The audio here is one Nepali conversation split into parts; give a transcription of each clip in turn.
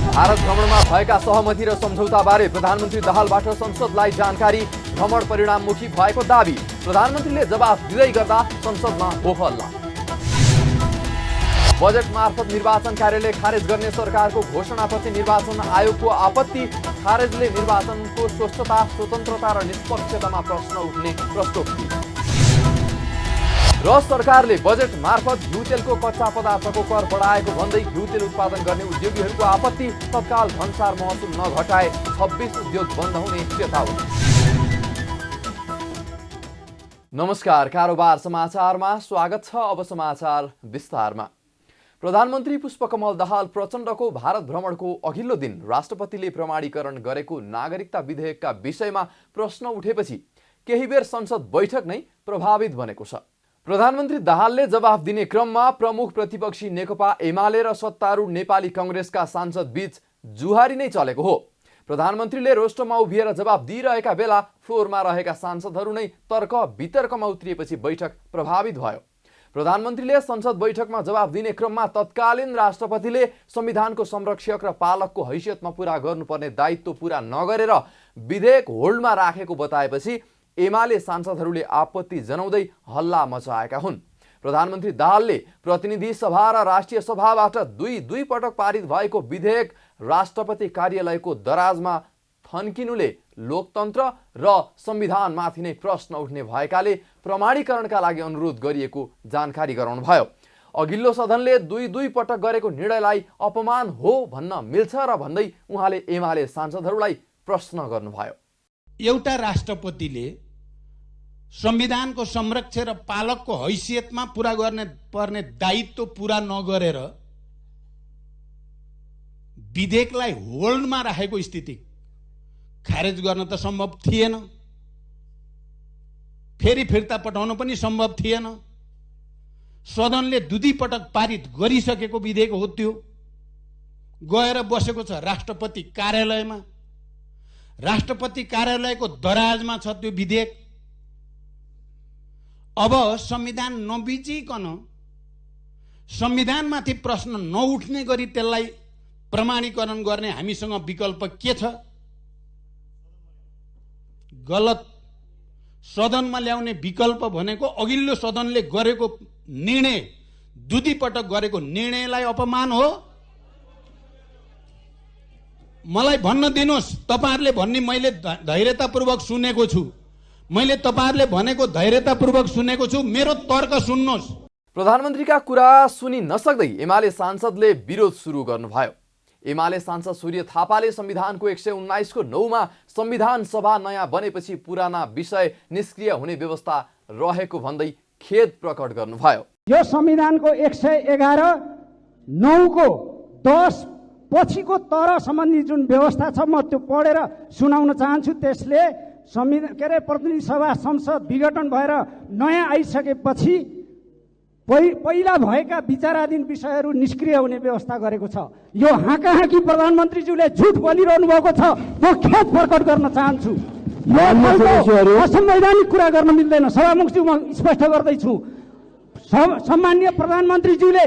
भारत भ्रमणमा भएका सहमति र सम्झौताबारे प्रधानमन्त्री दाहालबाट संसदलाई जानकारी। भ्रमण परिणाममुखी भएको दाबी। प्रधानमन्त्रीले जवाफ दिँदै गर्दा संसदमा होहल्ला। बजेट मार्फत निर्वाचन कार्यालय खारेज गर्ने सरकारको घोषणाप्रति निर्वाचन आयोगको आपत्ति। खारेजले निर्वाचनको स्वस्थता, स्वतन्त्रता र निष्पक्षतामा प्रश्न उठ्ने प्रश्नोक्ति। र सरकारले बजेट मार्फत घिउ तेलको कच्चा पदार्थको कर बढाएको भन्दै घिउ तेल उत्पादन गर्ने उद्योगीहरूको आपत्ति। तत्काल भन्सार महसुल नघटाए 26 उद्योग बन्द हुने चेतावनी। नमस्कार, कारोबार समाचारमा स्वागत छ। अब समाचार विस्तारमा। प्रधानमन्त्री पुष्पकमल दाहाल प्रचण्डको भारत भ्रमणको अघिल्लो दिन राष्ट्रपतिले प्रमाणीकरण गरेको नागरिकता विधेयकका विषयमा प्रश्न उठेपछि केही बेर संसद बैठक नै प्रभावित बनेको छ। प्रधानमन्त्री दाहालले जवाफ दिने क्रममा प्रमुख प्रतिपक्षी नेकपा एमाले र सत्तारूढ नेपाली कांग्रेसका सांसद बीच जुहारी नै चलेको हो। प्रधानमन्त्रीले रोस्टरमा उभिएर जवाफ दिइरहेका बेला फ्लोरमा रहेका सांसदहरू नै तर्क वितर्कमा उत्रिएपछि बैठक प्रभावित भयो। प्रधानमन्त्रीले संसद बैठकमा जवाफ दिने क्रममा तत्कालीन राष्ट्रपतिले संविधानको संरक्षक र पालकको हैसियतमा पूरा गर्नुपर्ने दायित्व पूरा नगरेर विधेयक होल्डमा राखेको बताएपछि एमाले सांसदहरूले आपत्ति जनाउँदै हल्ला मचाएका हुन्। प्रधानमन्त्री दाहालले प्रतिनिधि सभा र राष्ट्रिय सभाबाट दुई पटक पारित भएको विधेयक राष्ट्रपति कार्यालयको दराजमा थन्किनुले लोकतन्त्र र संविधानमाथि नै प्रश्न उठ्ने भएकाले प्रमाणीकरणका लागि अनुरोध गरिएको जानकारी गराउनु भयो। अघिल्लो सदनले दुई पटक गरेको निर्णयलाई अपमान हो भन्न मिल्छ र भन्दै उहाँले एमाले सांसदहरूलाई प्रश्न गर्नुभयो। एउटा राष्ट्रपतिले संविधानको संरक्षक र पालकको हैसियतमा पूरा गर्ने पर्ने दायित्व पूरा नगरेर विधेयकलाई होल्डमा राखेको स्थिति खारेज गर्न त सम्भव थिएन, फेरि फिर्ता पठाउन पनि सम्भव थिएन। सदनले दुई पटक पारित गरिसकेको विधेयक हो त्यो। गएर बसेको छ राष्ट्रपति कार्यालयमा। राष्ट्रपति कार्यालयको दराजमा छ त्यो विधेयक। अब संविधान नबिचिकन संविधानमाथि प्रश्न नउठ्ने गरी त्यसलाई प्रमाणीकरण गर्ने हामीसँग विकल्प के छ? गलत। सदनमा ल्याउने विकल्प भनेको अघिल्लो सदनले गरेको निर्णय, दुई पटक गरेको निर्णयलाई अपमान हो। मलाई भन्न दिनुहोस्, तपाईहरुले भन्ने मैले धैर्यतापूर्वक सुनेको छु। मैले तपाईहरुले भनेको धैर्यतापूर्वक सुनेको छु। मेरो तर्क सुन्नुहोस्। प्रधानमन्त्रीका कुरा सुनि नसक्दै एमाले सांसदले विरोध सुरु गर्नुभयो। एमाले सांसद सूर्य थापाले संविधानको 119 को 9 मा संविधान सभा नयाँ बनेपछि पुराना विषय निष्क्रिय हुने व्यवस्था रहेको भन्दै खेद प्रकट गर्नुभयो। यो संविधानको 111 9 को 10 पछिको तर सम्बन्धी जुन व्यवस्था छ म त्यो पढेर सुनाउन चाहन्छु। त्यसले संविधान प्रतिनिधि सभा संसद विघटन भएर नयाँ आइसकेपछि पहिला भएका विचाराधीन विषयहरू निष्क्रिय हुने व्यवस्था गरेको छ। यो हाँकाहाँकी प्रधानमन्त्रीज्यूले झुट बोलिरहनु भएको छ। म खेद प्रकट गर्न चाहन्छु। असंवैधानिक कुरा गर्न मिल्दैन। सभामुखज्यू म स्पष्ट गर्दैछु। सम्माननीय प्रधानमन्त्रीज्यूले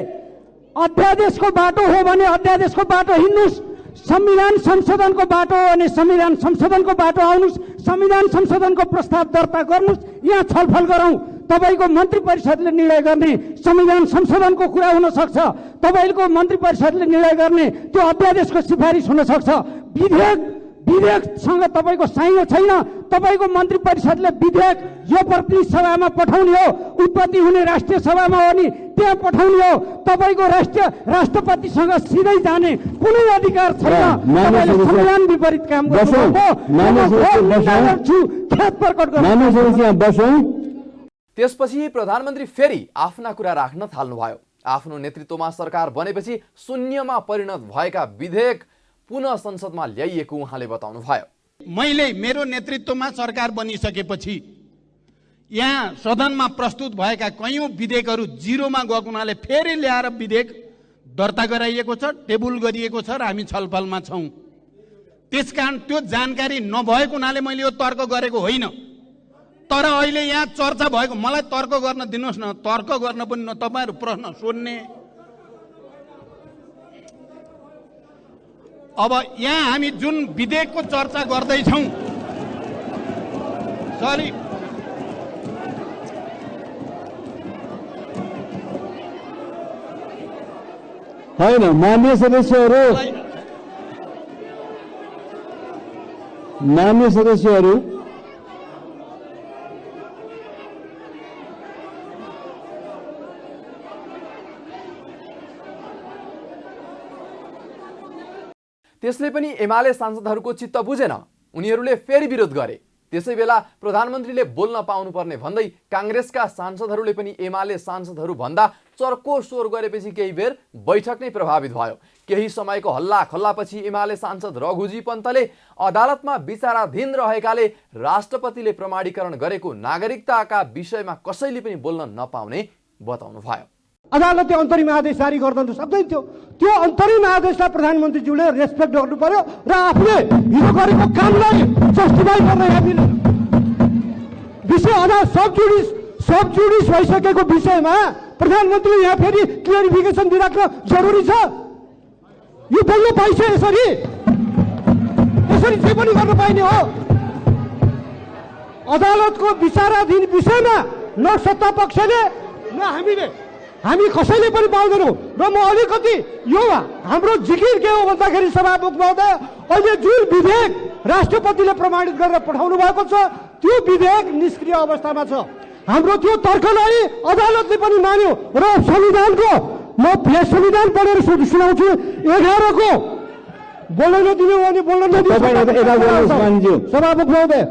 अध्यादेशको बाटो हो भने अध्यादेशको बाटो हिँड्नुस्। संविधान संशोधनको बाटो हो भने संविधान संशोधनको बाटो आउनुस्। संविधान संशोधनको प्रस्ताव दर्ता गर्नुस्। यहाँ छलफल गरौँ। तपाईको मन्त्री परिषदले निर्णय गर्ने संविधान संशोधनको कुरा हुन सक्छ। तपाईको मन्त्री परिषदले निर्णय गर्ने त्यो अध्यादेशको सिफारिस हुन सक्छ। विधेयकसँग तपाईको साइनो छैन। तपाईको मन्त्री परिषदले विधेयक यो प्रतिनिधि सभामा पठाउने हो, उत्पत्ति हुने राष्ट्रिय सभामा हो नि त्यहाँ पठाउने हो। तपाईको राष्ट्रपतिसँग सिधै जाने कुनै अधिकार छैन। तपाईले संविधान विपरीत काम गर्नुभएको खेद प्रकट गर्नु। त्यसपछि प्रधानमन्त्री फेरि आफ्ना कुरा राख्न थाल्नुभयो। आफ्नो नेतृत्वमा सरकार बनेपछि शून्यमा परिणत भएका विधेयक पुनः संसदमा ल्याइएको उहाँले बताउनु भयो। मैले मेरो नेतृत्वमा सरकार बनिसकेपछि यहाँ सदनमा प्रस्तुत भएका कयौं विधेयकहरू जिरोमा गएको हुनाले फेरि ल्याएर विधेयक दर्ता गराइएको छ, टेबुल गरिएको छ र हामी छलफलमा छौं। त्यसकारण त्यो जानकारी नभएको हुनाले मैले यो तर्क गरेको होइन। तर अहिले यहाँ चर्चा भएको, मलाई तर्क गर्न दिनुहोस् न। तर्क गर्न पनि न, तपाईहरु प्रश्न सोध्ने। अब यहाँ हामी जुन विधेयकको चर्चा गर्दैछौँ, सरी, होइन मान्य सदस्यहरू, त्यसले पनि एमाले सांसदहरूको चित्त बुझेन। उनीहरूले फेरि विरोध गरे। त्यसै बेला प्रधानमन्त्रीले बोल्न पाउनुपर्ने भन्दै काङ्ग्रेसका सांसदहरूले पनि एमाले सांसदहरू भन्दा चर्को स्वर गरेपछि केही बेर बैठक नै प्रभावित भयो। केही समयको हल्ला खल्लापछि एमाले सांसद रघुजी पन्तले अदालतमा विचाराधीन रहेकाले राष्ट्रपतिले प्रमाणीकरण गरेको नागरिकताका विषयमा कसैले पनि बोल्न नपाउने बताउनु भयो। अदालतले अन्तरिम आदेश जारी गर्दा त सक्दैन थियो। त्यो अन्तरिम आदेशलाई प्रधानमन्त्रीज्यूले रेस्पेक्ट गर्नु पर्यो र आफूले हिजो गरेको कामलाई जस्टिफाई गर्न हामीले विषय अदालत सब जुडिस भइसकेको विषयमा प्रधानमन्त्रीले यहाँ फेरि क्लियरिफिकेसन दिइराख्न जरुरी छ। यो बोल्नु पाइन्छ, यसरी जे पनि गर्न पाइने हो। अदालतको विचाराधीन विषयमा न सत्ता पक्षले न हामी कसैले पनि पाउँदैनौँ। र म अलिकति यो हाम्रो जिकिर के हो भन्दाखेरि सभामुख महोदय, अहिले जुन विधेयक राष्ट्रपतिले प्रमाणित गरेर पठाउनु भएको छ त्यो विधेयक निष्क्रिय अवस्थामा छ। हाम्रो त्यो तर्कलाई अदालतले पनि मान्यो र संविधानको म संविधान पढेर सुनाउँछु 11 को बोल्न नदिनु भने बोल्न नदिनु सभामुख महोदय।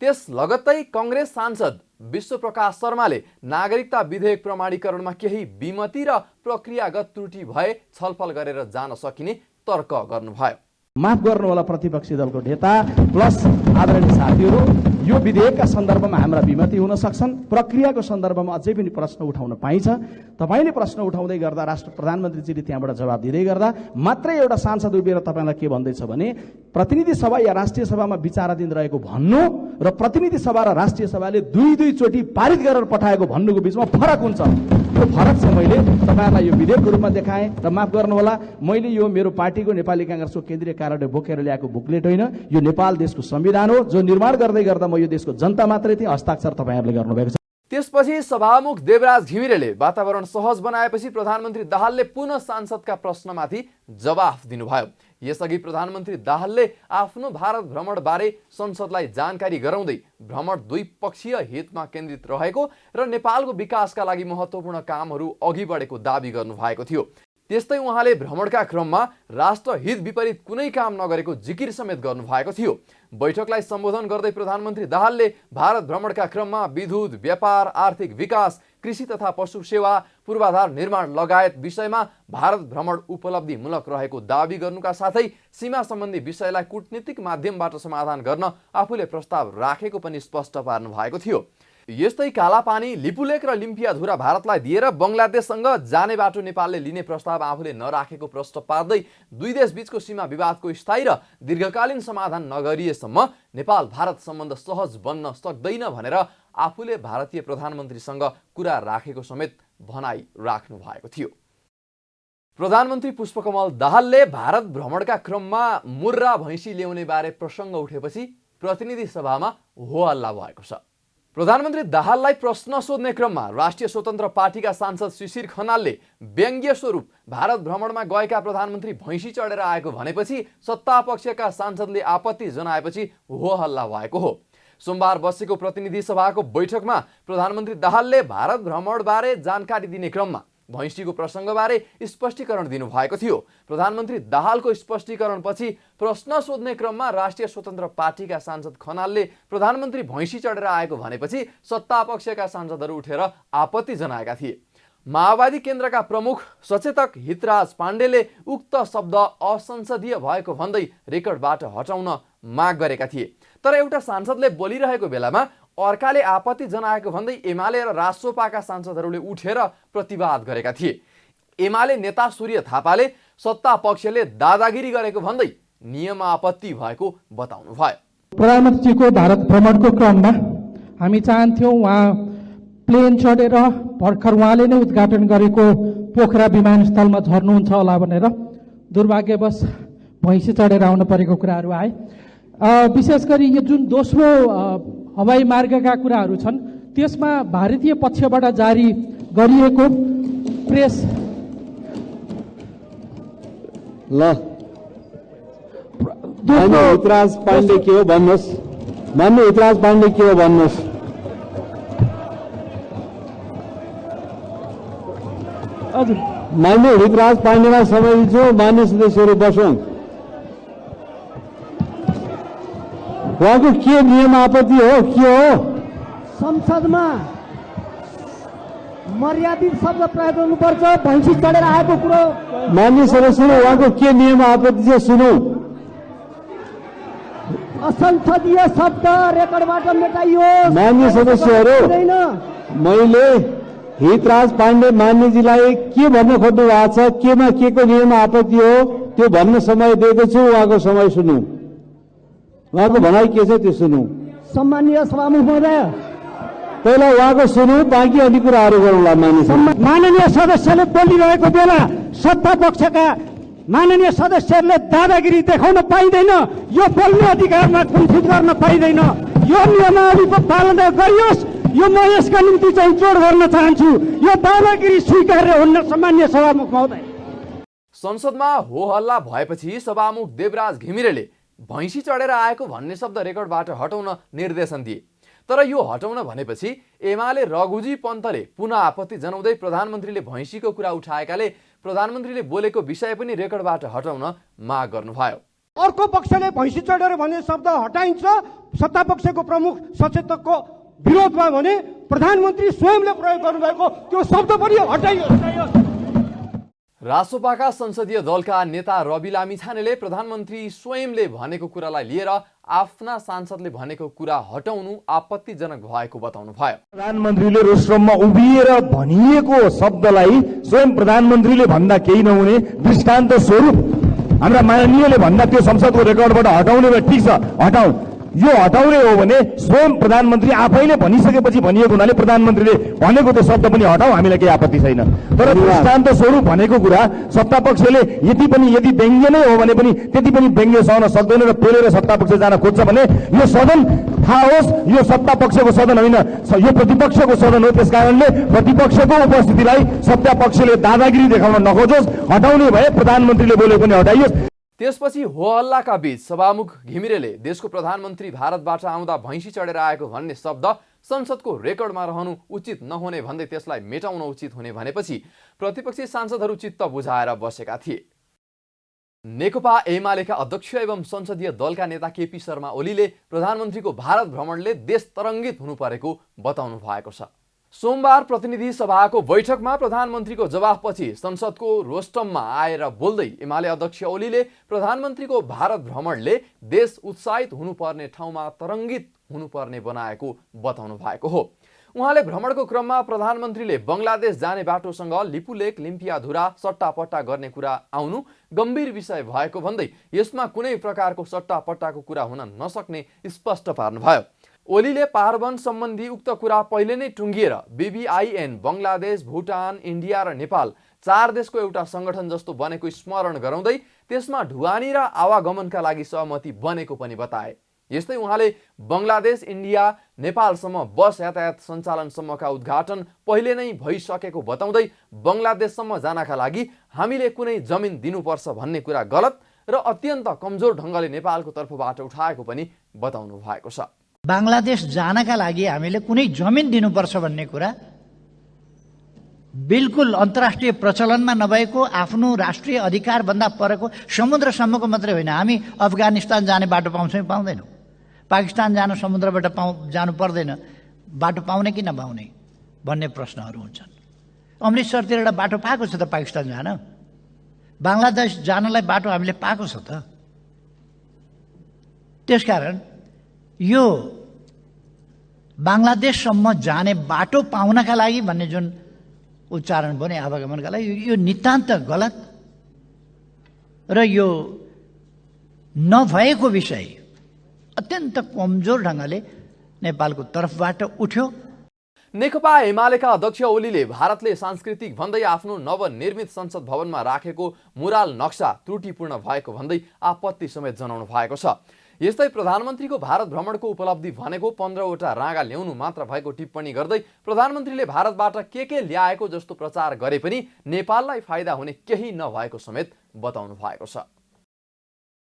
त्यस लगत्तै कांग्रेस सांसद विश्वप्रकाश शर्माले नागरिकता विधेयक प्रमाणीकरणमा केही विमति र प्रक्रियागत त्रुटि भए छलफल गरेर जान सकिने तर्क गर्नुभयो। माफ गर्नु होला प्रतिपक्षी दलको नेता प्लस आदरणीय साथीहरू, यो विधेयकका सन्दर्भमा हाम्रा विमति हुन सक्छन्। प्रक्रियाको सन्दर्भमा अझै पनि प्रश्न उठाउन पाइन्छ। तपाईले प्रश्न उठाउँदै गर्दा राष्ट्र प्रधानमन्त्रीजीले त्यहाँबाट जवाब दिँदै गर्दा मात्रै एउटा सांसद उभिएर तपाईलाई के भन्दैछ भने प्रतिनिधि सभा या राष्ट्रिय सभामा विचाराधीन रहेको भन्नु र प्रतिनिधि सभा र राष्ट्रिय सभाले दुई चोटि पारित गरेर पठाएको भन्नुको बीचमा फरक हुन्छ। यो फरक चाहिँ मैले तपाईहरुलाई यो विधेयकको रूपमा देखाएँ र माफ गर्नुहोला, मैले यो मेरो पार्टीको नेपाली कांग्रेसको केन्द्रीय कार्यालय बोकेर ल्याएको बुकलेट होइन। यो नेपाल देशको संविधान हो, जो निर्माण गर्दै गर्दा म यो देशको जनता मात्रै थिएँ। हस्ताक्षर तपाईहरुले गर्नुभएको छ। त्यसपछि सभामुख देवराज घिमिरेले वातावरण सहज बनाएपछि प्रधानमन्त्री दाहालले पुनः सांसदका प्रश्नमाथि जवाफ दिनुभयो। यसअघि प्रधानमन्त्री दाहालले आफ्नो भारत भ्रमण बारे संसदलाई जानकारी गराउँदै भ्रमण द्विपक्षीय हितमा केन्द्रित रहेको र नेपालको विकासका लागि महत्त्वपूर्ण कामहरू अघि बढेको दाबी गर्नुभएको थियो। त्यस्तै उहाँले भ्रमणका क्रममा राष्ट्रहित विपरीत कुनै काम नगरेको जिकिर समेत गर्नुभएको थियो। बैठकलाई सम्बोधन गर्दै प्रधानमन्त्री दाहालले भारत भ्रमणका क्रममा विद्युत, व्यापार, आर्थिक विकास, कृषि तथा पशु सेवा, पूर्वाधार निर्माण लगायत विषयमा भारत भ्रमण उपलब्धिमूलक रहेको दाबी गर्नुका साथै सीमा सम्बन्धी विषयलाई कूटनीतिक माध्यमबाट समाधान गर्न आफूले प्रस्ताव राखेको पनि स्पष्ट पार्नु भएको थियो। यस्तै कालापानी, लिपुलेक र लिम्पियाधुरा भारतलाई दिएर बङ्गलादेशसँग जाने बाटो नेपालले लिने प्रस्ताव आफूले नराखेको प्रश्न पार्दै दुई देशबीचको सीमा विवादको स्थायी र दीर्घकालीन समाधान नगरिएसम्म नेपाल भारत सम्बन्ध सहज बन्न सक्दैन भनेर आफूले भारतीय प्रधानमन्त्रीसँग कुरा राखेको समेत भनाइ राख्नु भएको थियो। प्रधानमन्त्री पुष्पकमल दाहालले भारत भ्रमणका क्रममा मुर्रा भैँसी ल्याउने बारे प्रसङ्ग उठेपछि प्रतिनिधि सभामा हो हल्ला भएको छ। प्रधानमन्त्री दाहाललाई प्रश्न सोध्ने क्रममा राष्ट्रिय स्वतन्त्र पार्टीका सांसद शिशिर खनालले व्यङ्ग्य स्वरूप भारत भ्रमणमा गएका प्रधानमन्त्री भैँसी चढेर आएको भनेपछि सत्ता पक्षका सांसदले आपत्ति जनाएपछि हो हल्ला भएको हो। सोमबार बसेको प्रतिनिधि सभाको बैठकमा प्रधानमन्त्री दाहालले भारत भ्रमणबारे जानकारी दिने क्रममा भैँसीको प्रसङ्गबारे स्पष्टीकरण दिनुभएको थियो। प्रधानमन्त्री दाहालको स्पष्टीकरणपछि प्रश्न सोध्ने क्रममा राष्ट्रिय स्वतन्त्र पार्टीका सांसद खनालले प्रधानमन्त्री भैँसी चढेर आएको भनेपछि सत्तापक्षका सांसदहरू उठेर आपत्ति जनाएका थिए। माओवादी केन्द्रका प्रमुख सचेतक हितराज पाण्डेले उक्त शब्द असंसदीय भएको भन्दै रेकर्डबाट हटाउन माग गरेका थिए। तर एउटा सांसदले बोलिरहेको बेलामा अर्काले आपत्ति जनाएको भन्दै एमाले र रासोपाका सांसदहरूले उठेर प्रतिवाद गरेका थिए। एमाले नेता सूर्य थापाले सत्ता पक्षले दादागिरी गरेको भन्दै नियम आपत्ति भएको बताउनु भयो। प्रधानमन्त्रीको भारत भ्रमणको क्रममा हामी चाहन्थ्यौँ उहाँ प्लेन चढेर भर्खर उहाँले नै उद्घाटन गरेको पोखरा विमानस्थलमा झर्नुहुन्छ होला भनेर। दुर्भाग्यवश भैँसी चढेर आउन परेको कुराहरू आए। विशेष गरी यो जुन दोस्रो हवाई मार्गका कुराहरू छन् त्यसमा भारतीय पक्षबाट जारी गरिएको प्रेस हितराज पाण्डे के हो भन्नुहोस्, हितराज पाण्डे के हो भन्नुहोस्। हजुर, मान्य हितराज पाण्डेलाई समय दिन्छु। मान्य सदस्यहरू बसौँ। उहाँको के नियम आपत्ति हो, के हो? संसदमा मर्यादित शब्द प्रयोग गर्नुपर्छ। भैँसी चढेर आएको कुरो मान्य सदस्यहरू उहाँको के नियम आपत्ति छ सुनौ। असंसदीय शब्द रेकर्डबाट मेटाइयो। मान्य सदस्यहरू, मैले हितराज पाण्डे मान्यजीलाई के भन्न खोज्नु भएको छ, केमा के को नियम आपत्ति हो त्यो भन्न समय दिएको छु। उहाँको समय सुनौ, उहाँको भनाइ के छ त्यो सुनौ। सम्माननीय सभामुख महोदय, पहिला उहाँको सुनौ, बाँकी अन्य कुराहरू गरौँला। माननीय सदस्यले बोलिरहेको बेला सत्ता पक्षका माननीय सदस्यहरूले दादागिरी देखाउन पाइँदैन। यो बोल्ने अधिकारमा कुण्ठित गर्न पाइँदैन। यो नियमावलीको पालना गरियोस्। यो म यसका निम्ति चाहिँ जोड गर्न चाहन्छु। यो दादागिरी स्वीकार्य हुन्न। सम्माननीय सभामुख महोदय, संसदमा हो हल्ला भएपछि सभामुख देवराज घिमिरेले भैँसी चढेर आएको भन्ने शब्द रेकर्डबाट हटाउन निर्देशन दिए। तर यो हटाउन भनेपछि एमाले रघुजी पन्तले पुनः आपत्ति जनाउँदै प्रधानमन्त्रीले भैँसीको कुरा उठाएकाले प्रधानमन्त्रीले बोलेको विषय पनि रेकर्डबाट हटाउन माग गर्नुभयो। अर्को पक्षले भैँसी चढेर भन्ने शब्द हटाइन्छ। सत्ता पक्षको प्रमुख सचेतकको विरोधमा भने प्रधानमन्त्री स्वयंले प्रयोग गर्नुभएको त्यो शब्द पनि हटाइयो। रासोपाका संसदीय दलका नेता रवि लामिछानेले प्रधानमन्त्री स्वयंले भनेको कुरालाई लिएर आफ्ना सांसदले भनेको कुरा हटाउनु आपत्तिजनक भएको बताउनु भयो। प्रधानमन्त्रीले रोस्ट्रममा उभिएर भनिएको शब्दलाई स्वयं प्रधानमन्त्रीले भन्दा केही नहुने दृष्टान्त स्वरूप हाम्रा माननीयले भन्दा त्यो संसदको रेकर्डबाट हटाउने भए ठिक छ, हटाउँ। यो हटाउने हो भने स्वयं प्रधानमन्त्री आफैले भनिसकेपछि भनिएको हुनाले प्रधानमन्त्रीले भनेको त्यो शब्द पनि हटाऊ, हामीलाई केही आपत्ति छैन। तर दृष्टान्त स्वरूप भनेको कुरा सत्ता पक्षले यदि व्यङ्ग्य नै हो भने पनि त्यति पनि व्यङ्ग्य सहन सक्दैन र पेलेर सत्ता पक्ष जान खोज्छ भने यो सदन थाहा होस्, यो सत्ता पक्षको सदन होइन, यो प्रतिपक्षको सदन हो। त्यसकारणले प्रतिपक्षको उपस्थितिलाई सत्ता पक्षले दादागिरी देखाउन नखोजोस्, हटाउने भए प्रधानमन्त्रीले बोले पनि हटाइयोस्। त्यसपछि हो हल्लाका बीच सभामुख घिमिरेले देशको प्रधानमन्त्री भारतबाट आउँदा भैँसी चढेर आएको भन्ने शब्द संसदको रेकर्डमा रहनु उचित नहुने भन्दै त्यसलाई मेटाउन उचित हुने भनेपछि प्रतिपक्षी सांसदहरू चित्त बुझाएर बसेका थिए। नेकपा एमालेका अध्यक्ष एवं संसदीय दलका नेता केपी शर्मा ओलीले प्रधानमन्त्रीको भारत भ्रमणले देश तरङ्गित हुनु परेको बताउनु भएको छ। सोमबार प्रतिनिधि सभाको बैठकमा प्रधानमन्त्रीको जवाफपछि संसदको रोस्टममा आएर बोल्दै एमाले अध्यक्ष ओलीले प्रधानमन्त्रीको भारत भ्रमणले देश उत्साहित हुनुपर्ने ठाउँमा तरङ्गित हुनुपर्ने बनाएको बताउनु भएको हो। उहाँले भ्रमणको क्रममा प्रधानमन्त्रीले बङ्गलादेश जाने बाटोसँग लिपुलेक लिम्पियाधुरा सट्टापट्टा गर्ने कुरा आउनु गम्भीर विषय भएको भन्दै यसमा कुनै प्रकारको सट्टापट्टाको कुरा हुन नसक्ने स्पष्ट पार्नुभयो। ओलीले पारवन सम्बन्धी उक्त कुरा पहिले नै टुङ्गिएर BBIN बङ्गलादेश, भुटान, इन्डिया र नेपाल 4 देशको एउटा संगठन जस्तो बनेको स्मरण गराउँदै त्यसमा ढुवानी र आवागमनका लागि सहमति बनेको पनि बताए। यस्तै उहाँले बङ्गलादेश, इन्डिया, नेपालसम्म बस यातायात सञ्चालनसम्मका उद्घाटन पहिले नै भइसकेको बताउँदै बङ्गलादेशसम्म जानका लागि हामीले कुनै जमिन दिनुपर्छ भन्ने कुरा गलत र अत्यन्त कमजोर ढङ्गले नेपालको तर्फबाट उठाएको पनि बताउनु भएको छ। बांग्लादेश जानका लागि हामीले कुनै जमिन दिनुपर्छ भन्ने कुरा बिल्कुल अन्तर्राष्ट्रिय प्रचलनमा नभएको, आफ्नो राष्ट्रिय अधिकार भन्दा परेको, समुद्रसम्मको मात्रै होइन। हामी अफगानिस्तान जाने बाटो पाउँछौँ कि पाउँदैनौँ? पाकिस्तान जानु समुद्रबाट जानु पर्दैन, बाटो पाउने कि नपाउने भन्ने प्रश्नहरू हुन्छन्। अमृतसरतिर एउटा बाटो पाएको छ त पाकिस्तान जान, बांग्लादेश जानलाई बाटो हामीले पाएको छ त। त्यसकारण यो बांग्लादेशसम्म जाने बाटो पाउनका लागि भन्ने जुन उच्चारण भने आवागमनका लागि यो नितान्त गलत र यो नभएको विषय अत्यन्त कमजोर ढङ्गले नेपालको तर्फबाट उठ्यो। नेकपा एमालेका अध्यक्ष ओलीले भारतले सांस्कृतिक भन्दै आफ्नो नवनिर्मित संसद भवनमा राखेको मुराल नक्सा त्रुटिपूर्ण भएको भन्दै आपत्ति समेत जनाउनु भएको छ। यस्तै प्रधानमन्त्रीको भारत भ्रमणको उपलब्धि भनेको 15वटा राँगा ल्याउनु मात्र भएको टिप्पणी गर्दै प्रधानमन्त्रीले भारतबाट के ल्याएको जस्तो प्रचार गरे पनि नेपाललाई फाइदा हुने केही नभएको समेत बताउनु भएको छ।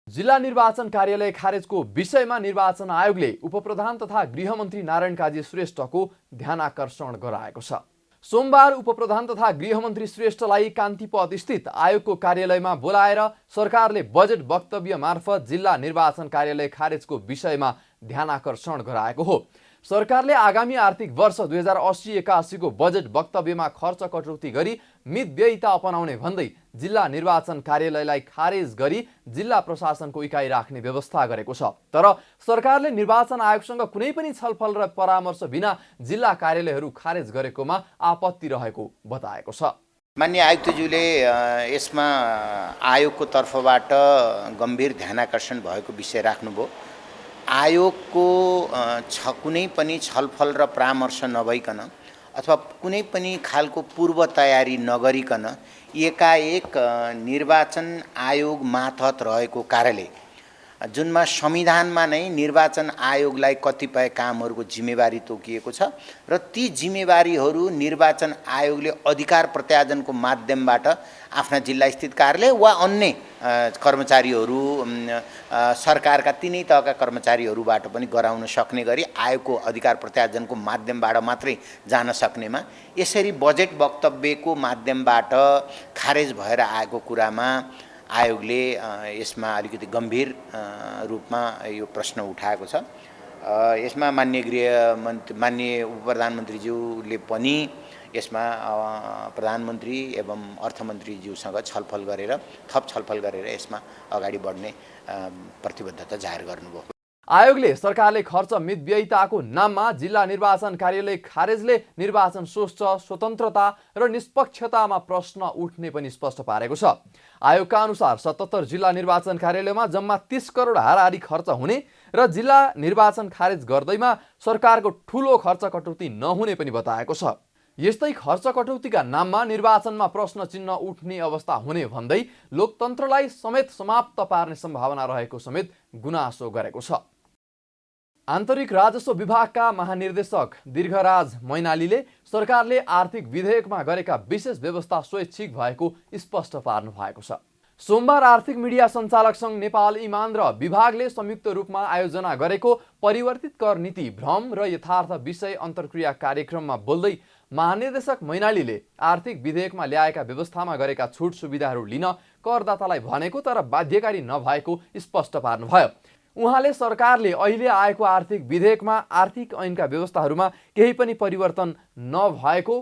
जिल्ला निर्वाचन कार्यालय खारेजको विषयमा निर्वाचन आयोगले उपप्रधान तथा गृहमन्त्री नारायण काजी श्रेष्ठको ध्यानाकर्षण गराएको छ। सोमबार उपप्रधान तथा गृहमन्त्री श्रेष्ठलाई कान्तिपथ स्थित आयोगको कार्यालयमा बोलाएर सरकारले बजेट वक्तव्य मार्फत जिल्ला निर्वाचन कार्यालय खारेजको विषयमा ध्यानाकर्षण गराएको हो। सरकारले आगामी आर्थिक वर्ष 2080-81 को बजेट वक्तव्यमा खर्च कटौती गरी मितव्ययिता अपनाउने भन्दै जिल्ला निर्वाचन कार्यालयलाई खारेज गरी जिल्ला प्रशासनको इकाइ राख्ने व्यवस्था गरेको छ। तर सरकारले निर्वाचन आयोगसँग कुनै पनि छलफल र परामर्श बिना जिल्ला कार्यालयहरू खारेज गरेकोमा आपत्ति रहेको बताएको छ। माननीय आयुक्तज्यूले यसमा आयोगको तर्फबाट गम्भीर ध्यानाकर्षण भएको विषय राख्नुभयो। आयोगको कुनै पनि छलफल र परामर्श नभइकन अथवा कुनै पनि खालको पूर्व तयारी नगरिकन एकाएक निर्वाचन आयोग मातहत रहेको कार्यालय जुनमा संविधानमा नै निर्वाचन आयोगलाई कतिपय कामहरूको जिम्मेवारी तोकिएको छ र ती जिम्मेवारीहरू निर्वाचन आयोगले अधिकार प्रत्यार्जनको माध्यमबाट आफ्ना जिल्ला स्थित कार्यालय वा अन्य कर्मचारीहरू सरकारका तिनै तहका कर्मचारीहरूबाट पनि गराउन सक्ने गरी आयोगको अधिकार प्रत्यार्जनको माध्यमबाट मात्रै जान सक्नेमा यसरी बजेट वक्तव्यको माध्यमबाट खारेज भएर आएको कुरामा आयोगले यसमा अलिकति गम्भीर रूपमा यो प्रश्न उठाएको छ। यसमा माननीय उपप्रधानमन्त्रीज्यूले पनि यसमा प्रधानमन्त्री एवं अर्थमन्त्रीज्यूसँग छलफल गरेर थप छलफल गरेर यसमा अगाडि बढ्ने प्रतिबद्धता जाहेर गर्नुभयो। आयोगले सरकारले खर्च मितव्ययिताको नाममा जिल्ला निर्वाचन कार्यालय खारेजले निर्वाचन स्वच्छ स्वतन्त्रता र निष्पक्षतामा प्रश्न उठ्ने पनि स्पष्ट पारेको छ। आयोगका अनुसार 77 जिल्ला निर्वाचन कार्यालयमा जम्मा 30 करोड हाराहारी खर्च हुने र जिल्ला निर्वाचन खारेज गर्दैमा सरकारको ठूलो खर्च कटौती नहुने पनि बताएको छ। यस्तै खर्च कटौतीका नाममा निर्वाचनमा प्रश्न चिन्ह उठ्ने अवस्था हुने भन्दै लोकतन्त्रलाई समेत समाप्त पार्ने सम्भावना रहेको समेत गुनासो गरेको छ। आन्तरिक राजस्व विभागका महानिर्देशक दीर्घराज मैनालीले सरकारले आर्थिक विधेयकमा गरेका विशेष व्यवस्था स्वैच्छिक भएको स्पष्ट पार्नु भएको छ। सोमबार आर्थिक मिडिया सञ्चालक सङ्घ नेपाल इमान र विभागले संयुक्त रूपमा आयोजना गरेको परिवर्तित कर नीति भ्रम र यथार्थ विषय अन्तर्क्रिया कार्यक्रममा बोल्दै महानिर्देशक मैनालीले आर्थिक विधेयकमा ल्याएका व्यवस्थामा गरेका छुट सुविधाहरू लिन करदातालाई भनेको तर बाध्यकारी नभएको स्पष्ट पार्नुभयो। उहाँले सरकारले अहिले आएको आर्थिक विधेयकमा आर्थिक ऐनका व्यवस्थाहरूमा केही पनि परिवर्तन नभएको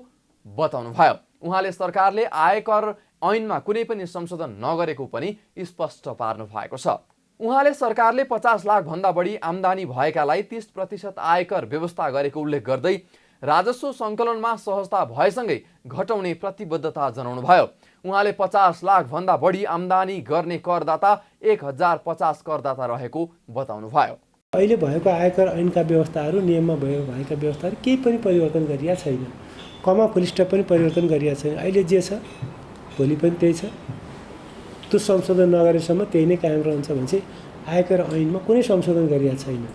बताउनुभयो। उहाँले सरकारले आयकर ऐनमा कुनै पनि संशोधन नगरेको पनि स्पष्ट पार्नु भएको छ। उहाँले सरकारले 50 लाख भन्दा बढी आम्दानी भएकालाई 30% आयकर व्यवस्था गरेको उल्लेख गर्दै राजस्व सङ्कलनमा सहजता भएसँगै घटाउने प्रतिबद्धता जनाउनुभयो। उहाँले 50 लाख भन्दा बढी आम्दानी गर्ने करदाता 1050 करदाता रहेको बताउनुभयो। अहिले भएको आयकर ऐनका व्यवस्थाहरू नियममा भएका व्यवस्थाहरू केही पनि परिवर्तन गरिया छैन। कमा फुलस्टप पनि परिवर्तन गरिया छैन। अहिले जे छ भोलि पनि त्यही छ। त्यो संशोधन नगरेसम्म त्यही नै कायम रहन्छ भने चाहिँ आयकर ऐनमा कुनै संशोधन गरिया छैन।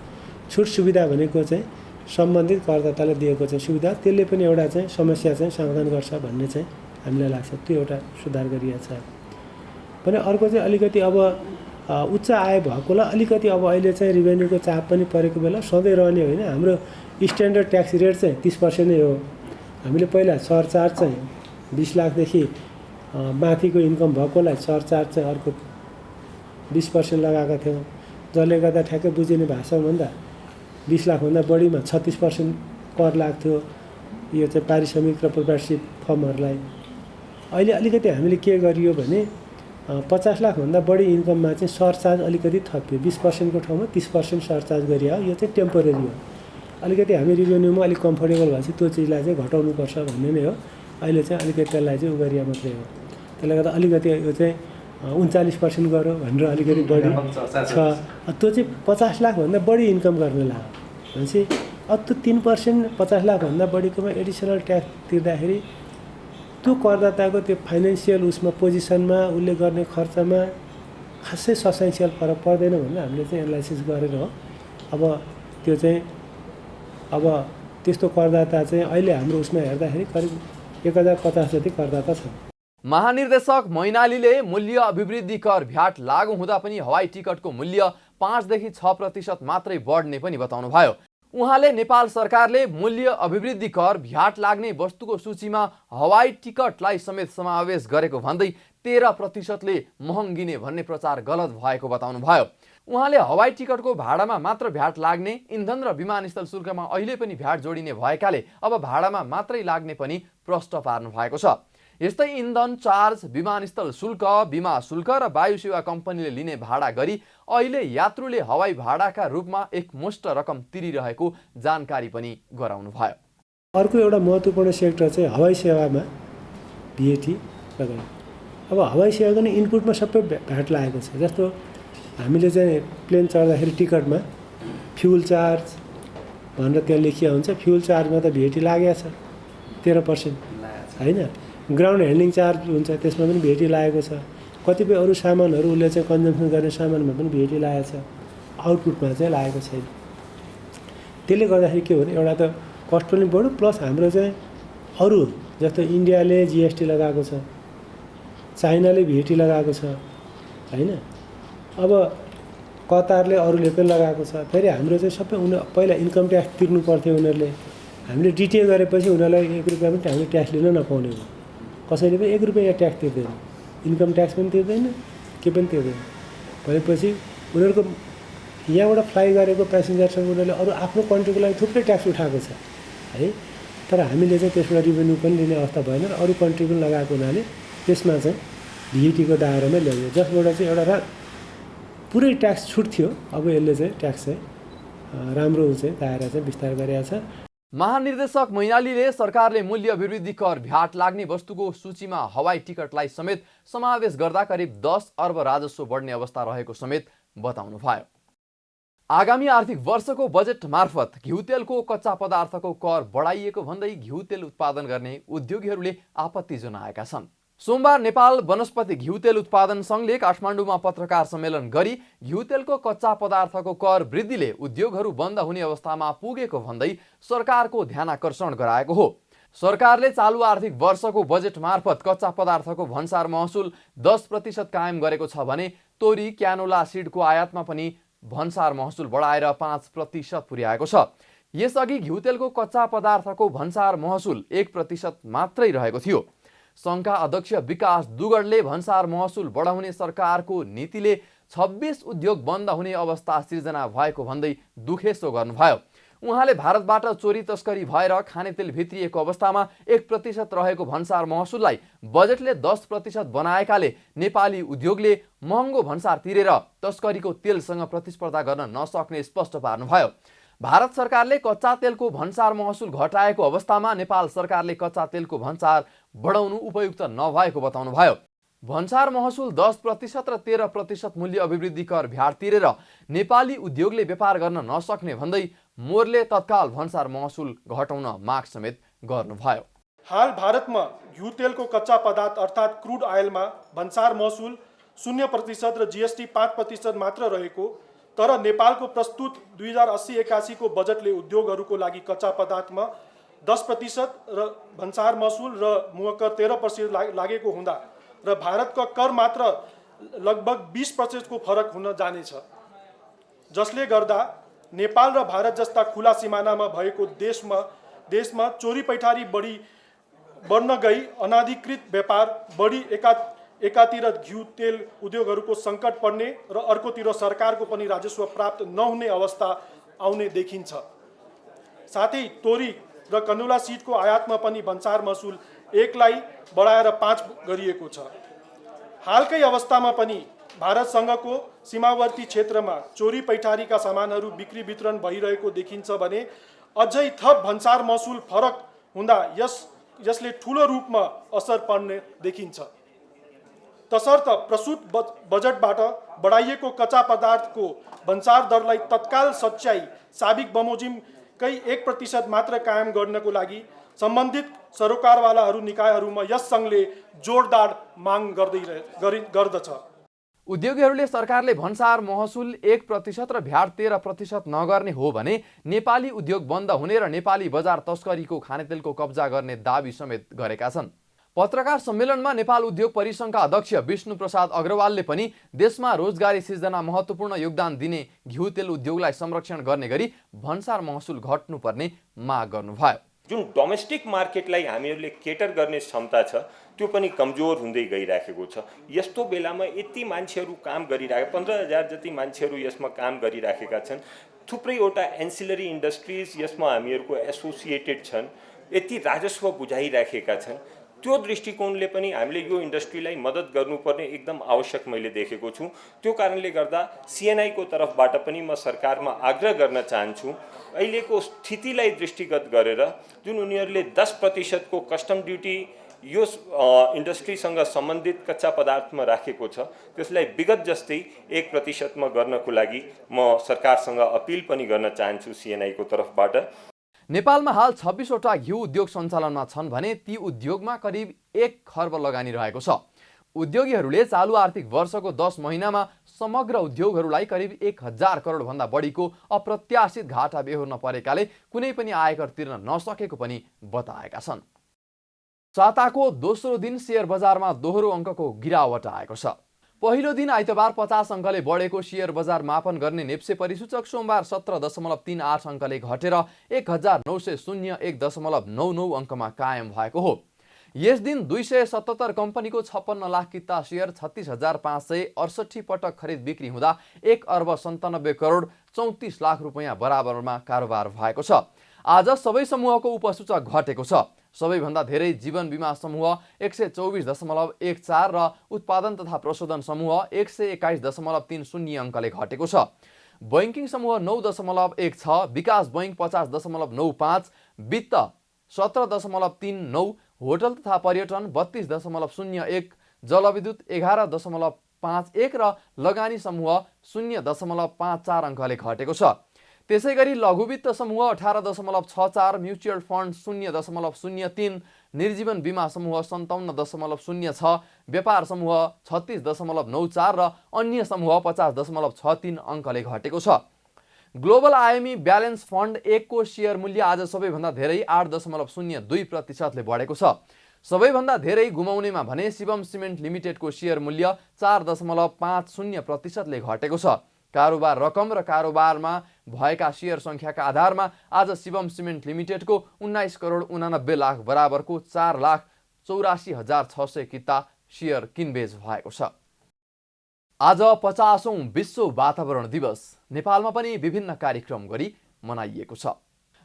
छुट सुविधा भनेको चाहिँ सम्बन्धित करदाताले दिएको चाहिँ सुविधा त्यसले पनि एउटा चाहिँ समस्या चाहिँ समाधान गर्छ भन्ने चाहिँ हामीलाई लाग्छ। त्यो एउटा सुधार गरिया छ भने अर्को चाहिँ अलिकति अब उच्च आय भएकोलाई अलिकति अब अहिले चाहिँ रिभेन्यूको चाप पनि परेको बेला सधैँ रहने होइन। हाम्रो स्ट्यान्डर्ड ट्याक्स रेट चाहिँ 30% नै हो। हामीले पहिला सरचार्ज चाहिँ 20 लाखदेखि माथिको इन्कम भएकोलाई सरचार्ज चाहिँ अर्को 20% लगाएका थियौँ। जसले गर्दा ठ्याक्कै बुझिने भाषामा भन्दा 20 लाखभन्दा बढीमा 36% कर लाग्थ्यो यो चाहिँ पारिश्रमिक र प्रोप्राइटरसिप फर्महरूलाई। अहिले अलिकति हामीले के गरियो भने 50 लाखभन्दा बढी इन्कममा चाहिँ सरचार्ज अलिकति थप्यो। 20% को ठाउँमा 30% सरचार्ज गरियो। यो चाहिँ टेम्पोरेरी हो। अलिकति हामी रिभेन्यूमा अलिक कम्फर्टेबल भएपछि त्यो चिजलाई चाहिँ घटाउनुपर्छ भन्ने नै हो। अहिले चाहिँ अलिकति त्यसलाई चाहिँ गरिया मात्रै हो। त्यसले गर्दा अलिकति यो चाहिँ 39% गऱ्यो भनेर अलिकति बढी छ। त्यो चाहिँ 50 लाखभन्दा बढी इन्कम गर्नेलाई भनेपछि अब त्यो 3% 50 लाखभन्दा बढीकोमा एडिसनल ट्याक्स तिर्दाखेरि त्यो करदाताको त्यो फाइनेन्सियल उसमा पोजिसनमा उसले गर्ने खर्चमा खासै सब्स्टेन्सियल फरक पर्दैन भनेर हामीले चाहिँ एनालाइसिस गरेर हो। अब त्यो चाहिँ अब त्यस्तो करदाता चाहिँ अहिले हाम्रो उसमा हेर्दाखेरि करिब 1050 जति करदाता छन्। महानिर्देशक मैनालीले मूल्य अभिवृद्धि कर भ्याट लागू हुँदा पनि हवाई टिकटको मूल्य 5 देखि 6% मात्रै बढ्ने पनि बताउनुभयो। उहाँले नेपाल सरकारले मूल्य अभिवृद्धि कर भ्याट लाग्ने वस्तुको सूचीमा हवाई टिकटलाई समेत समावेश गरेको भन्दै 13%ले महँगिने भन्ने प्रचार गलत भएको बताउनुभयो। उहाँले हवाई टिकटको भाडामा मात्र भ्याट लाग्ने, इन्धन र विमानस्थल शुल्कमा अहिले पनि भ्याट जोडिने भएकाले अब भाडामा मात्रै लाग्ने पनि प्रश्न पार्नु भएको छ। यस्तै इन्धन चार्ज, विमानस्थल शुल्क, बीमा शुल्क र वायु सेवा कम्पनीले लिने भाडा गरी अहिले यात्रुले हवाई भाडाका रूपमा एकमुष्ट रकम तिरिरहेको जानकारी पनि गराउनुभयो। अर्को एउटा महत्त्वपूर्ण सेक्टर चाहिँ हवाई सेवामा VAT लगाउने। अब हवाई सेवाको नि इनपुटमा सबै भ्याट लागेको छ। जस्तो हामीले चाहिँ प्लेन चढ्दाखेरि टिकटमा फ्युल चार्ज भनेर त्यहाँ लेखिया हुन्छ, फ्युल चार्जमा त VAT लागेको छ 13% होइन। ग्राउन्ड ह्यान्डलिङ चार्ज हुन्छ त्यसमा पनि VAT लागेको छ। कतिपय अरू सामानहरू उसले चाहिँ कन्जम्सन गर्ने सामानमा पनि VAT लागेको छ, आउटपुटमा चाहिँ लागेको छैन। त्यसले गर्दाखेरि के हो भने एउटा त कस्ट पनि बढ्यो, प्लस हाम्रो चाहिँ अरू जस्तो इन्डियाले GST लगाएको छ, चाइनाले VAT लगाएको छ होइन। अब कतारले अरूले पनि लगाएको छ। फेरि हाम्रो चाहिँ सबै पहिला इन्कम ट्याक्स तिर्नु पर्थ्यो उनीहरूले। हामीले डिटे गरेपछि उनीहरूलाई 1 रुपियाँ पनि हामीले ट्याक्स लिन नपाउने भयो। कसैले पनि 1 रुपियाँ ट्याक्स तिर्दैन, इन्कम ट्याक्स पनि तिर्दैन, के पनि तिर्दैन। भनेपछि उनीहरूको यहाँबाट फ्लाइ गरेको प्यासेन्जरसँग उनीहरूले अरू आफ्नो कन्ट्रीको लागि थुप्रै ट्याक्स उठाएको छ है। तर हामीले चाहिँ त्यसबाट रिभेन्यू पनि लिने अवस्था भएन र अरू कन्ट्री पनि लगाएको हुनाले त्यसमा चाहिँ VAT को दायरामै ल्यायो, जसबाट चाहिँ एउटा पुरै ट्याक्स छुट थियो। अब यसले चाहिँ ट्याक्स चाहिँ राम्रो चाहिँ दायरा चाहिँ विस्तार गरेको छ। महानिर्देशक मैनालीले सरकारले मूल्य अभिवृद्धि कर भ्याट लाग्ने वस्तुको सूचीमा हवाई टिकटलाई समेत समावेश गर्दा करिब 10 अर्ब राजस्व बढ्ने अवस्था रहेको समेत बताउनुभयो। आगामी आर्थिक वर्षको बजेट मार्फत घिउतेलको कच्चा पदार्थको कर बढाइएको भन्दै घिउतेल उत्पादन गर्ने उद्योगीहरूले आपत्ति जनाएका छन्। सोमबार नेपाल वनस्पति घिउतेल उत्पादन सङ्घले काठमाडौँमा पत्रकार सम्मेलन गरी घिउतेलको कच्चा पदार्थको कर वृद्धिले उद्योगहरू बन्द हुने अवस्थामा पुगेको भन्दै सरकारको ध्यानाकर्षण गराएको हो। सरकारले चालु आर्थिक वर्षको बजेट मार्फत कच्चा पदार्थको भन्सार महसुल 10% कायम गरेको छ भने तोरी, क्यानोला सिडको आयातमा पनि भन्सार महसुल बढाएर 5% पुर्याएको छ। यसअघि घिउतेलको कच्चा पदार्थको भन्सार महसुल 1% मात्रै रहेको थियो। सङ्घका अध्यक्ष विकास दुगडले भन्सार महसुल बढाउने सरकारको नीतिले 26 उद्योग बन्द हुने अवस्था सिर्जना भएको भन्दै दुखेसो गर्नुभयो। उहाँले भारतबाट चोरी तस्करी भएर खानेतेल भित्रिएको अवस्थामा 1% रहेको भन्सार महसुललाई बजेटले 10% बनाएकाले नेपाली उद्योगले महँगो भन्सार तिरेर तस्करीको तेलसँग प्रतिस्पर्धा गर्न नसक्ने स्पष्ट पार्नुभयो। भारत सरकारले कच्चा तेलको भन्सार महसुल घटाएको अवस्थामा नेपाल सरकारले कच्चा तेलको भन्सार बढाउनु उपयुक्त नभएको बताउनुभयो। भन्सार महसुल 10% र 13% मूल्य अभिवृद्धि कर भ्याट तिरेर नेपाली उद्योगले व्यापार गर्न नसक्ने भन्दै मोरले तत्काल भन्सार महसुल घटाउन माग समेत गर्नुभयो। हाल भारतमा घिउतेलको कच्चा पदार्थ अर्थात् क्रुड ऑयलमा भन्सार महसुल 0% र GST 5% मात्र रहेको, तर नेपालको प्रस्तुत 2080-81 को बजेटले उद्योगहरूको लागि कच्चा पदार्थमा 10% र भन्सार महसुल र मुहक्कर 13% लागेको हुँदा र भारतको कर मात्र लगभग 20% को फरक हुन जानेछ, जसले गर्दा नेपाल र भारत जस्ता खुला सिमानामा भएको देशमा चोरी पैठारी बढ्न गई अनाधिकृत व्यापार बढी एकातिर घिउ तेल उद्योगहरूको सङ्कट पर्ने र अर्कोतिर सरकारको पनि राजस्व प्राप्त नहुने अवस्था आउने देखिन्छ। साथै तोरी र कनुला सिडको आयातमा पनि भन्सार महसुल 1 लाई बढाएर 5 गरिएको छ। हालकै अवस्थामा पनि भारतसँगको सीमावर्ती क्षेत्रमा चोरी पैठारीका सामानहरू बिक्री वितरण भइरहेको देखिन्छ भने अझै थप भन्सार महसुल फरक हुँदा यसले ठूलो रूपमा असर पर्ने देखिन्छ। तसर्थ प्रस्तुत बजेटबाट बढाइएको कच्चा पदार्थको भन्सार दरलाई तत्काल सच्याई साबिक बमोजिम केही 1% मात्र कायम गर्नको लागि सम्बन्धित सरोकारवालाहरू निकायहरूमा यस सङ्घले जोडदार माग गर्दछ। उद्योगीहरूले सरकारले भन्सार महसुल 1% र भ्याट 13% नगर्ने हो भने नेपाली उद्योग बन्द हुने र नेपाली बजार तस्करीको खानेतेलको कब्जा गर्ने दाबी समेत गरेका छन्। पत्रकार सम्मेलनमा नेपाल उद्योग परिसङ्घका अध्यक्ष विष्णु प्रसाद अग्रवालले पनि देशमा रोजगारी सिर्जना महत्त्वपूर्ण योगदान दिने घिउ तेल उद्योगलाई संरक्षण गर्ने गरी भन्सार महसुल घट्नुपर्ने माग गर्नुभयो। जुन डोमेस्टिक मार्केटलाई हामीहरूले केटर गर्ने क्षमता छ त्यो पनि कमजोर हुँदै गइराखेको छ। यस्तो बेलामा यति मान्छेहरू काम गरिराखे 15,000 जति मान्छेहरू यसमा काम गरिराखेका छन्। थुप्रैवटा एन्सिलरी इन्डस्ट्रिज यसमा हामीहरूको एसोसिएटेड छन्, यति राजस्व बुझाइराखेका छन्। त्यो दृष्टिकोणले पनि हामीले यो इन्डस्ट्रीलाई मद्दत गर्नुपर्ने एकदम आवश्यक मैले देखेको छु। त्यो कारणले गर्दा सिएनआईको तर्फबाट पनि म सरकारमा आग्रह गर्न चाहन्छु, अहिलेको स्थितिलाई दृष्टिगत गरेर जुन उनीहरूले 10% को कस्टम ड्युटी यो इन्डस्ट्रीसँग सम्बन्धित कच्चा पदार्थमा राखेको छ त्यसलाई विगत जस्तै 1% मा गर्नको लागि म सरकारसँग अपिल पनि गर्न चाहन्छु सिएनआईको तर्फबाट। नेपालमा हाल 26 वटा घिउ उद्योग सञ्चालनमा छन् भने ती उद्योगमा करिब 1 खर्ब लगानी रहेको छ। उद्योगीहरूले चालु आर्थिक वर्षको 10 महिनामा समग्र उद्योगहरूलाई करिब 1000 करोड भन्दा बढीको अप्रत्याशित घाटा बेहोर्न परेकाले कुनै पनि आयकर तिर्न नसकेको पनि बताएका छन्। साताको दोस्रो दिन शेयर बजारमा दोहोरो अङ्कको गिरावट आएको छ। पहिलो दिन आइतबार 50 अङ्कले बढेको शेयर बजार मापन गर्ने नेप्से परिसूचक सोमबार 17.38 अङ्कले घटेर 1901.99 अङ्कमा कायम भएको हो। यस दिन 277 कम्पनीको 56 लाख किता शेयर 36,568 पटक खरिद बिक्री हुँदा 1 अर्ब 97 करोड 34 लाख रुपैयाँ बराबरमा कारोबार भएको छ। आज सबै समूहको उपसूचक घटेको छ। सबैभन्दा धेरै जीवन बीमा समूह 124.14 र उत्पादन तथा प्रशोधन समूह 121.30 अङ्कले घटेको छ। बैंकिङ समूह 9.16, विकास बैंक 50.95, वित्त 17.39, होटल तथा पर्यटन 32.01, जलविद्युत 11.51 र लगानी समूह 0.54 अङ्कले घटेको छ। त्यसैगरी लघुवित्त समूह 18.64, म्युचुअल फन्ड 0.03, निर्जीवन बीमा समूह 57.06, व्यापार समूह 36.94 र अन्य समूह 50.63 अङ्कले घटेको छ। ग्लोबल आइएमई ब्यालेन्स फन्ड 1 को शेयर मूल्य आज सबैभन्दा धेरै 8.02% ले बढेको छ। सबैभन्दा धेरै गुमाउनेमा भने शिवम सिमेन्ट लिमिटेडको शेयर मूल्य 4.50% ले घटेको छ। कारोबार रकम र कारोबारमा भएका शेयर संख्याका आधारमा आज शिवम सिमेन्ट लिमिटेडको 19 करोड 89 लाख बराबरको 4,84,600 किता शेयर किनबेच भएको छ। आज 50औं विश्व वातावरण दिवस नेपालमा पनि विभिन्न कार्यक्रम गरी मनाइएको छ।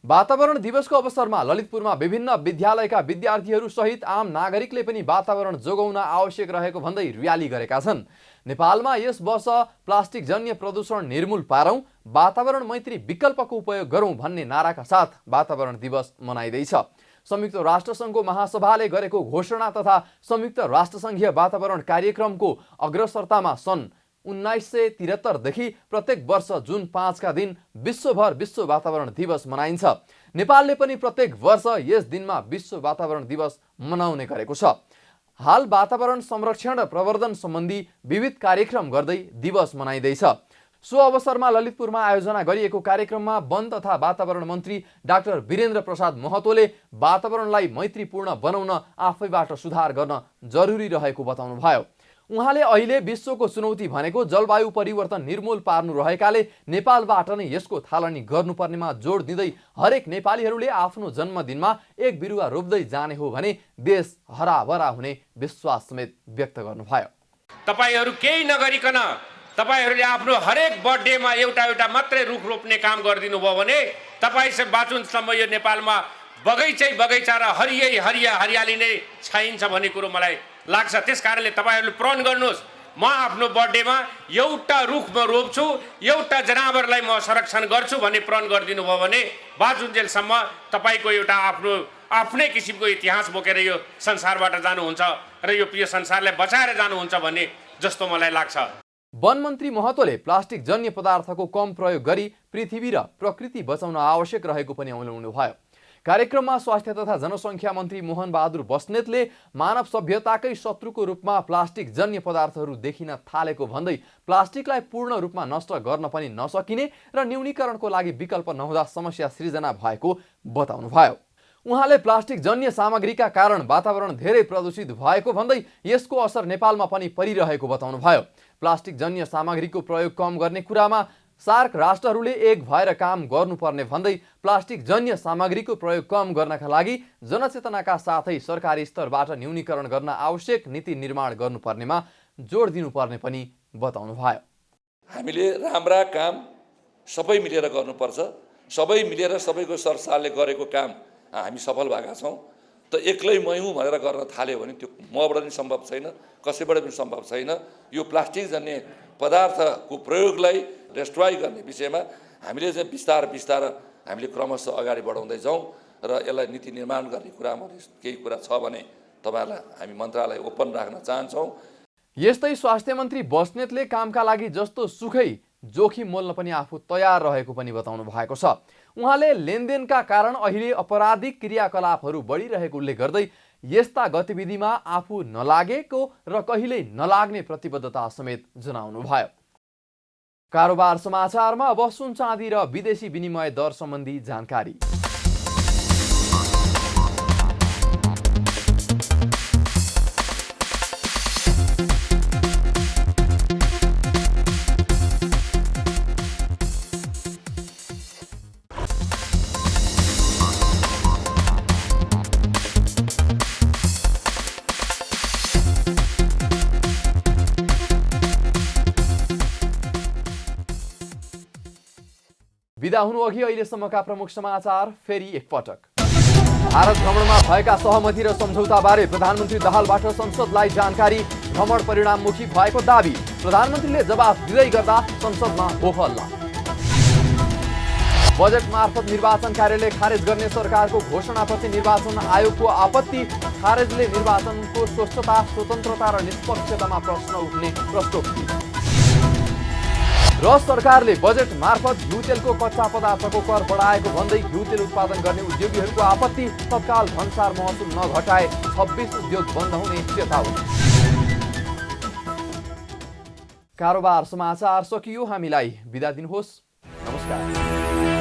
वातावरण दिवसको अवसरमा ललितपुरमा विभिन्न विद्यालयका विद्यार्थीहरू सहित आम नागरिकले पनि वातावरण जोगाउन आवश्यक रहेको भन्दै र्याली गरेका छन्। नेपालमा यस वर्ष प्लास्टिक जन्य प्रदूषण निर्मूल पारौं, वातावरण मैत्री विकल्पको उपयोग गरौं भन्ने नाराका साथ वातावरण दिवस मनाइँदैछ। संयुक्त राष्ट्रसङ्घको महासभाले गरेको घोषणा तथा संयुक्त राष्ट्रसङ्घीय वातावरण कार्यक्रमको अग्रसरतामा सन् 1973 देखि प्रत्येक वर्ष जुन 5 का दिन विश्वभर विश्व वातावरण दिवस मनाइन्छ। नेपालले पनि प्रत्येक वर्ष यस दिनमा विश्व वातावरण दिवस मनाउने गरेको छ। हाल वातावरण संरक्षण र प्रवर्धन सम्बन्धी विविध कार्यक्रम गर्दै दिवस मनाइँदैछ। सो अवसरमा ललितपुरमा आयोजना गरिएको कार्यक्रममा वन तथा वातावरण मन्त्री डाक्टर वीरेन्द्र प्रसाद महतोले वातावरणलाई मैत्रीपूर्ण बनाउन आफैबाट सुधार गर्न जरुरी रहेको बताउनुभयो। उहाँले अहिले विश्वको चुनौती भनेको जलवायु परिवर्तन निर्मूल पार्नु रहेकाले नेपालबाट नै यसको थालनी गर्नुपर्नेमा जोड दिँदै हरेक नेपालीहरूले आफ्नो जन्मदिनमा एक बिरुवा रोप्दै जाने हो भने देश हराभरा हुने विश्वास समेत व्यक्त गर्नुभयो। तपाईहरु केही नगरिकन तपाईहरुले आफ्नो हरेक बर्थडेमा एउटा मात्रै रुख रोप्ने काम गरिदिनु भयो भने तपाईसे बाँचुन्सम्म यो नेपालमा बगैँचा र हरियाली नै छाइन्छ भन्ने कुरो मलाई लाग्छ। त्यसकारणले तपाईहरुले प्रण गर्नुहोस्, म आफ्नो बर्थडेमा एउटा रुख म रोप्छु, एउटा जनावरलाई म संरक्षण गर्छु भन्ने प्रण गरिदिनु भयो भने बाँचुन्जेलसम्म तपाईको एउटा आफ्नो आफ्नै किसिमको इतिहास बोकेर यो संसारबाट जानुहुन्छ र यो प्रिय संसारलाई बचाएर जानुहुन्छ भन्ने जस्तो मलाई लाग्छ। वन मन्त्री महतोले प्लास्टिक जन्य पदार्थको कम प्रयोग गरी पृथ्वी र प्रकृति बचाउन आवश्यक रहेको पनि औल्याउनुभयो। कार्यक्रममा स्वास्थ्य तथा जनसङ्ख्या मन्त्री मोहन बहादुर बस्नेतले मानव सभ्यताकै शत्रुको रूपमा प्लास्टिक जन्य पदार्थहरू देखिन थालेको भन्दै प्लास्टिकलाई पूर्ण रूपमा नष्ट गर्न पनि नसकिने र न्यूनीकरणको लागि विकल्प नहुँदा समस्या सृजना भएको बताउनुभयो। उहाँले प्लास्टिक जन्य सामग्रीका कारण वातावरण धेरै प्रदूषित भएको भन्दै यसको असर नेपालमा पनि परिरहेको बताउनुभयो। प्लास्टिक जन्य सामग्रीको प्रयोग कम गर्ने कुरामा सार्क राष्ट्रहरूले एक भएर काम गर्नुपर्ने भन्दै प्लास्टिक जन्य सामग्रीको प्रयोग कम गर्नका लागि जनचेतनाका साथै सरकारी स्तरबाट न्यूनीकरण गर्न आवश्यक नीति निर्माण गर्नुपर्नेमा जोड दिनुपर्ने पनि बताउनुभयो। हामीले राम्रा काम सबै मिलेर गर्नुपर्छ। सबै मिलेर सबैको सरसारले गरेको काम हामी सफल भएका छौँ। त एक्लै मै हुँ भनेर गर्न थाल्यो भने त्यो मबाट पनि सम्भव छैन, कसैबाट पनि सम्भव छैन। यो प्लास्टिक जन्य पदार्थको प्रयोगलाई डेस्ट्रोय गर्ने विषयमा हामीले चाहिँ बिस्तार हामीले क्रमशः अगाडि बढाउँदै जाउँ र यसलाई नीति निर्माण गर्ने कुरामा केही कुरा छ भने तपाईँहरूलाई हामी मन्त्रालय ओपन राख्न चाहन्छौँ। यस्तै स्वास्थ्य मन्त्री बस्नेतले कामका लागि जस्तो सुकै जोखिम मोल्न पनि आफू तयार रहेको पनि बताउनु भएको छ। उहाँले लेनदेनका कारण अहिले अपराधिक क्रियाकलापहरू बढिरहेको उल्लेख गर्दै यस्ता गतिविधिमा आफू नलागेको र कहिल्यै नलाग्ने प्रतिबद्धता समेत जनाउनुभयो। कारोबार समाचारमा अब सुन चाँदी र विदेशी विनिमय दर सम्बन्धी जानकारी। विदा हुनु अघि अहिलेसम्मका प्रमुख समाचार फेरि एकपटक। भारत भ्रमणमा भएका सहमति र सम्झौताबारे प्रधानमन्त्री दाहालबाट संसदलाई जानकारी। भ्रमण परिणाममुखी भएको दावी। प्रधानमन्त्रीले जवाफ दिँदै गर्दा संसदमा होहल्ला। बजेट मार्फत निर्वाचन कार्यालय खारेज गर्ने सरकारको घोषणाप्रति निर्वाचन आयोगको आपत्ति। खारेजले निर्वाचनको स्वस्थता, स्वतन्त्रता र निष्पक्षतामा प्रश्न उठ्ने प्रश्नोक्ति। र सरकारले बजेट मार्फत घिउ तेलको कच्चा पदार्थको कर बढाएको भन्दै घिउ तेल उत्पादन गर्ने उद्योगीहरूको आपत्ति। तत्काल भन्सार महसुल नघटाए 26 उद्योग बन्द हुने चेतावनी। कारोबार समाचार सकियो। हामीलाई बिदा दिनुहोस्। नमस्कार।